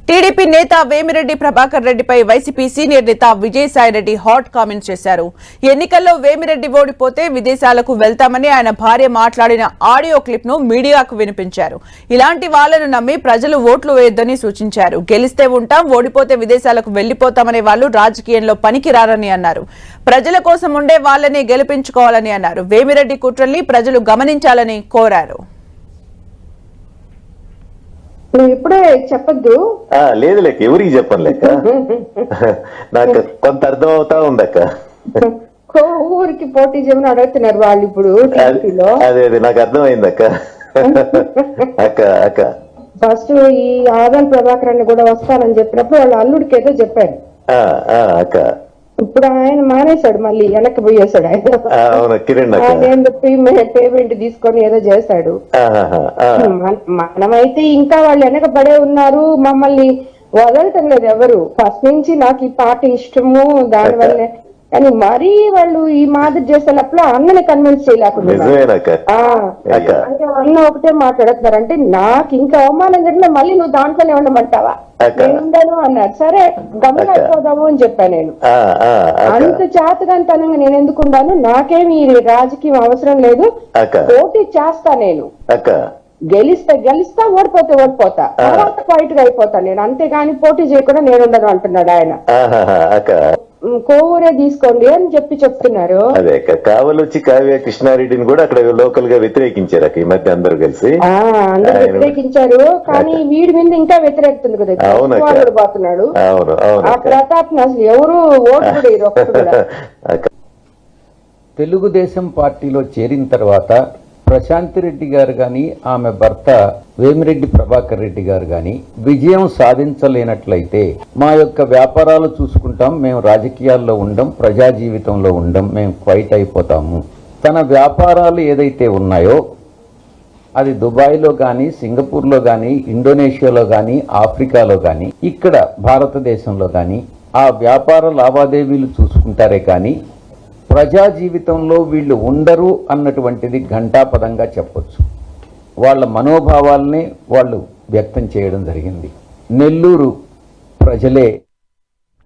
TDP నేత వేమిరెడ్డి ప్రభాకర్ రెడ్డిపై YCP senior నేత విజయసాయిరెడ్డి హాట్ కామెంట్స్ చేశారు. ఎన్నికల్లో వేమిరెడ్డి ఓడిపోతే విదేశాలకు వెళ్తామని ఆయన భార్య మాట్లాడిన ఆడియో క్లిప్ ను మీడియాకు వినిపించారు. ఇలాంటి వాళ్లను నమ్మి ప్రజలు ఓట్లు వేయొద్దని సూచించారు. గెలిస్తే ఉంటాం, ఓడిపోతే విదేశాలకు వెళ్లిపోతామనే వాళ్లు రాజకీయంలో పనికిరారని అన్నారు. ప్రజల కోసం ఉండే వాళ్లని గెలిపించుకోవాలని అన్నారు. వేమిరెడ్డి కుట్రల్ని ప్రజలు గమనించాలని కోరారు. నువ్వు ఇప్పుడే చెప్పద్దు. లేదు లేక ఎవరికి చెప్పను లేక నాకు కొంత అర్థం అవుతా ఉందక్క. ఊరికి పోటీ చేయమని అడుగుతున్నారు వాళ్ళు ఇప్పుడు. అదే అదే నాకు అర్థమైంది అక్క. అక్క అక్క ఫస్ట్ ఈ ఆదాన్ ప్రభాకర్ అని కూడా వస్తానని చెప్పినప్పుడు వాళ్ళ అల్లుడికి ఏదో చెప్పారు అక్క. ఇప్పుడు ఆయన మానేశాడు, మళ్ళీ వెనక్కి పోయేశాడు. ఆయన పేమెంట్ తీసుకొని ఏదో చేశాడు. మనమైతే ఇంకా వాళ్ళు వెనకబడే ఉన్నారు, మమ్మల్ని వదలటం లేదు ఎవరు. ఫస్ట్ నుంచి నాకు ఈ పార్టీ ఇష్టము, దానివల్లే. కానీ మరీ వాళ్ళు ఈ మాదిరి చేసేటప్పుడు అన్నని కన్విన్స్ చేయలేకుండా అన్న ఒకటే మాట్లాడుతున్నారు. అంటే నాకు ఇంకా అవమానం జరిగినా మళ్ళీ నువ్వు దాంట్లోనే ఉండమంటావా? నేను ఉండను అన్నారు. సరే గమనిపోదాము అని చెప్పా. నేను అంత చేతగానితనంగా నేను ఎందుకు ఉండాను? నాకేమి రాజకీయం అవసరం లేదు, పోటీ చేస్తా. నేను గెలిస్తా, ఓడిపోతే ఓడిపోతా, తర్వాత ఫైట్ గా అయిపోతా నేను, అంతేగాని పోటీ చేయకుండా నేను ఉండను అంటున్నాడు ఆయన. కోవూరే తీసుకోండి అని చెప్తున్నారు. అదే కావలొచ్చి కావ్య కృష్ణారెడ్డిని కూడా అక్కడ లోకల్ గా వ్యతిరేకించారు ఈ మధ్య అందరూ కలిసి. అందరూ వ్యతిరేకించారు, కానీ వీడి మీద ఇంకా వ్యతిరేకుతుంది కదా. పోతున్నాడు ఆ ప్రతాప్ అసలు ఎవరు ఓటు కూడా. తెలుగుదేశం పార్టీలో చేరిన తర్వాత ప్రశాంతి రెడ్డి గారు కానీ ఆమె భర్త వేమిరెడ్డి ప్రభాకర్ రెడ్డి గారు కానీ విజయం సాధించలేనట్లయితే మా యొక్క వ్యాపారాలు చూసుకుంటాం, మేము రాజకీయాల్లో ఉండం, ప్రజా జీవితంలో ఉండం, మేము క్వైట్ అయిపోతాము. తన వ్యాపారాలు ఏదైతే ఉన్నాయో అది దుబాయ్లో కానీ, సింగపూర్లో కానీ, ఇండోనేషియాలో కానీ, ఆఫ్రికాలో కానీ, ఇక్కడ భారతదేశంలో కానీ ఆ వ్యాపార లావాదేవీలు చూసుకుంటారే కానీ ప్రజా జీవితంలో వీళ్ళు ఉండరు అన్నటువంటిది ఘంటాపదంగా చెప్పొచ్చు. వాళ్ళ మనోభావాల్ని వాళ్ళు వ్యక్తం చేయడం జరిగింది. నెల్లూరు ప్రజలే